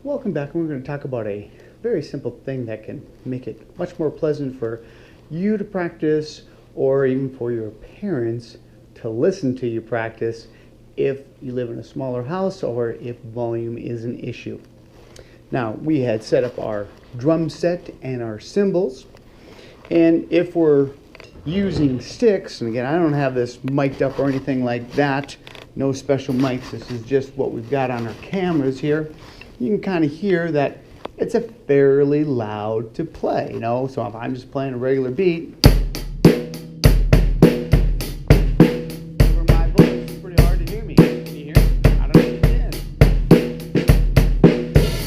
Welcome back. We're going to talk about a very simple thing that can make it much more pleasant for you to practice, or even for your parents to listen to you practice if you live in a smaller house or if volume is an issue. Now, we had set up our drum set and our cymbals, and if we're using sticks, and again, I don't have this mic'd up or anything like that, no special mics, this is just what we've got on our cameras here. You can kind of hear that it's a fairly loud to play, you know, so if I'm just playing a regular beat, over my voice, it's pretty hard to hear me. Can you hear me? I don't know if you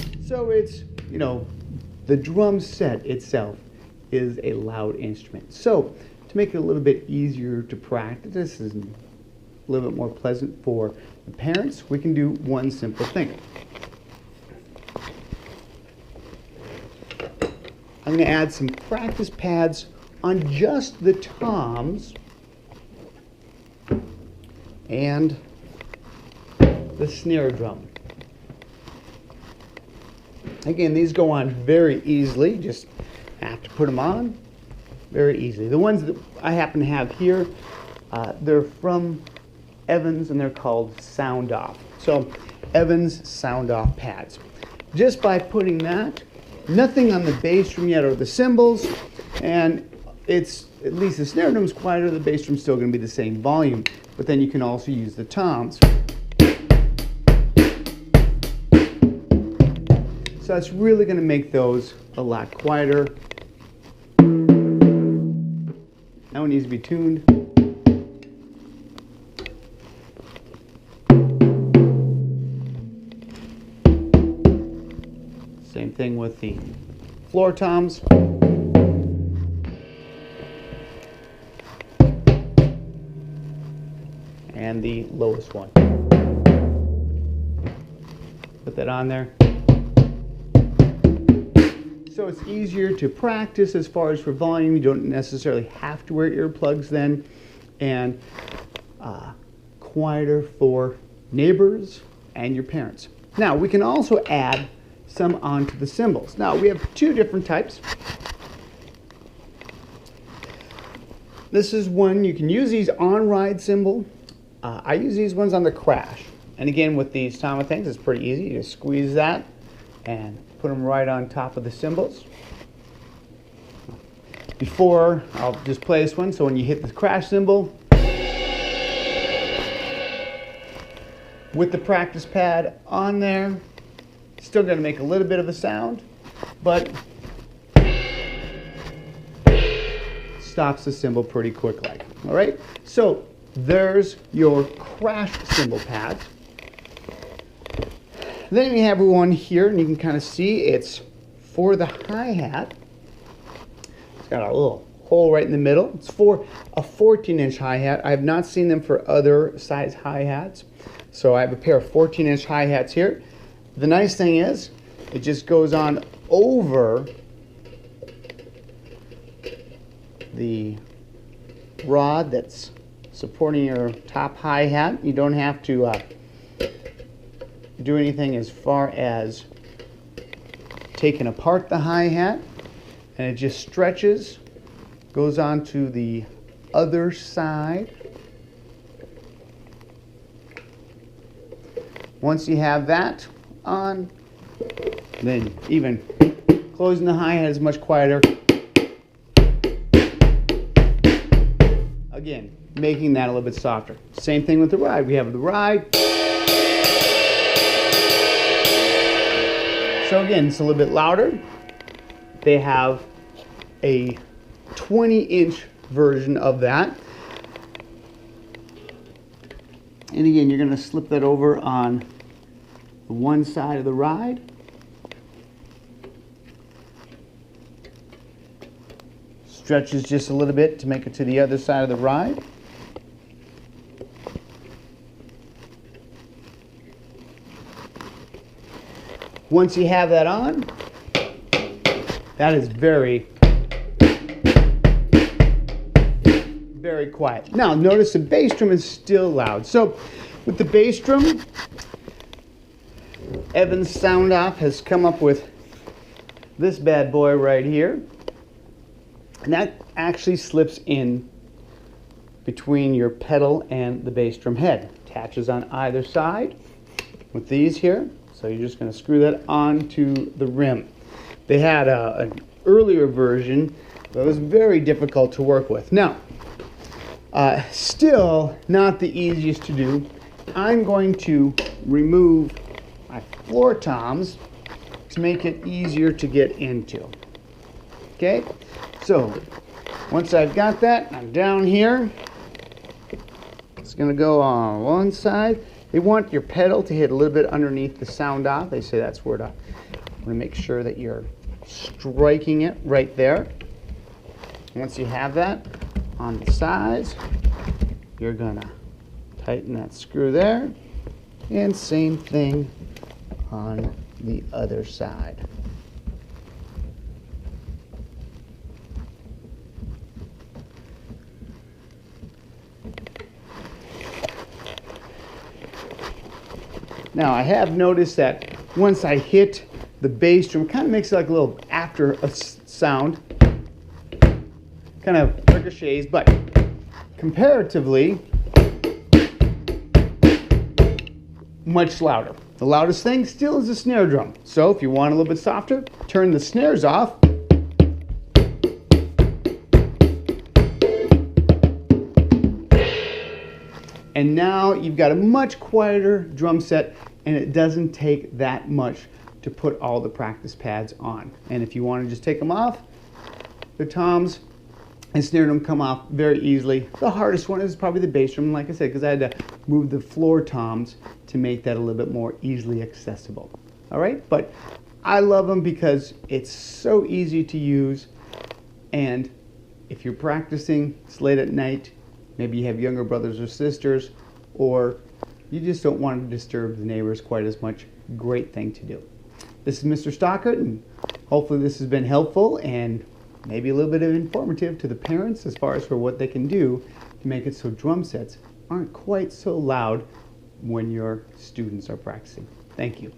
can. So it's, you know, the drum set itself is a loud instrument. So to make it a little bit easier to practice, this is a little bit more pleasant for the parents, we can do one simple thing. I'm going to add some practice pads on just the toms and the snare drum. Again, these go on very easily, just have to put them on very easily. The ones that I happen to have here, they're from Evans and they're called Sound Off. So Evans Sound Off pads. Just by putting that, nothing on the bass drum yet or the cymbals, and it's at least the snare drum's quieter, the bass drum's still going to be the same volume, but then you can also use the toms. So it's really going to make those a lot quieter. That one needs to be tuned. Same thing with the floor toms. And the lowest one. Put that on there. So it's easier to practice as far as for volume. You don't necessarily have to wear earplugs then. And quieter for neighbors and your parents. Now we can also add some onto the cymbals. Now we have two different types. This is one, you can use these on ride cymbal. I use these ones on the crash. And again, with these Tama things, it's pretty easy. You just squeeze that and put them right on top of the cymbals. Before, I'll just play this one, so when you hit the crash cymbal, with the practice pad on there, still going to make a little bit of a sound, but stops the cymbal pretty quick like. All right, so there's your crash cymbal pads. Then we have one here, and you can kind of see it's for the hi-hat. It's got a little hole right in the middle. It's for a 14-inch hi-hat. I have not seen them for other size hi-hats. So I have a pair of 14-inch hi-hats here. The nice thing is, it just goes on over the rod that's supporting your top hi-hat. You don't have to do anything as far as taking apart the hi-hat, and it just stretches, goes on to the other side. Once you have that on, then even closing the hi-hat is much quieter. Again, making that a little bit softer. Same thing with the ride. We have the ride. So again, it's a little bit louder. They have a 20-inch version of that. And again, you're going to slip that over on one side of the ride. Stretches just a little bit to make it to the other side of the ride. Once you have that on, that is very, very quiet. Now notice the bass drum is still loud. So with the bass drum, Evan's Sound Off has come up with this bad boy right here. And that actually slips in between your pedal and the bass drum head. Attaches on either side with these here. So you're just going to screw that onto the rim. They had an earlier version that was very difficult to work with. Now, still not the easiest to do. I'm going to remove my floor toms to make it easier to get into. Okay, so once I've got that, I'm down here. It's going to go on one side. They want your pedal to hit a little bit underneath the sound off. They say that's where to make sure that you're striking it right there. Once you have that on the sides, you're going to tighten that screw there. And same thing on the other side. Now I have noticed that once I hit the bass drum, it kind of makes it like a little after a sound, kind of ricochets, but comparatively much louder. The loudest thing still is the snare drum. So if you want a little bit softer, turn the snares off. And now you've got a much quieter drum set, and it doesn't take that much to put all the practice pads on. And if you want to just take them off, the toms and snare drum come off very easily. The hardest one is probably the bass drum, like I said, because I had to move the floor toms to make that a little bit more easily accessible. All right, but I love them because it's so easy to use, and if you're practicing, it's late at night, maybe you have younger brothers or sisters, or you just don't want to disturb the neighbors quite as much, great thing to do. This is Mr. Stockert, and hopefully this has been helpful and maybe a little bit of informative to the parents as far as for what they can do to make it so drum sets aren't quite so loud when your students are practicing. Thank you.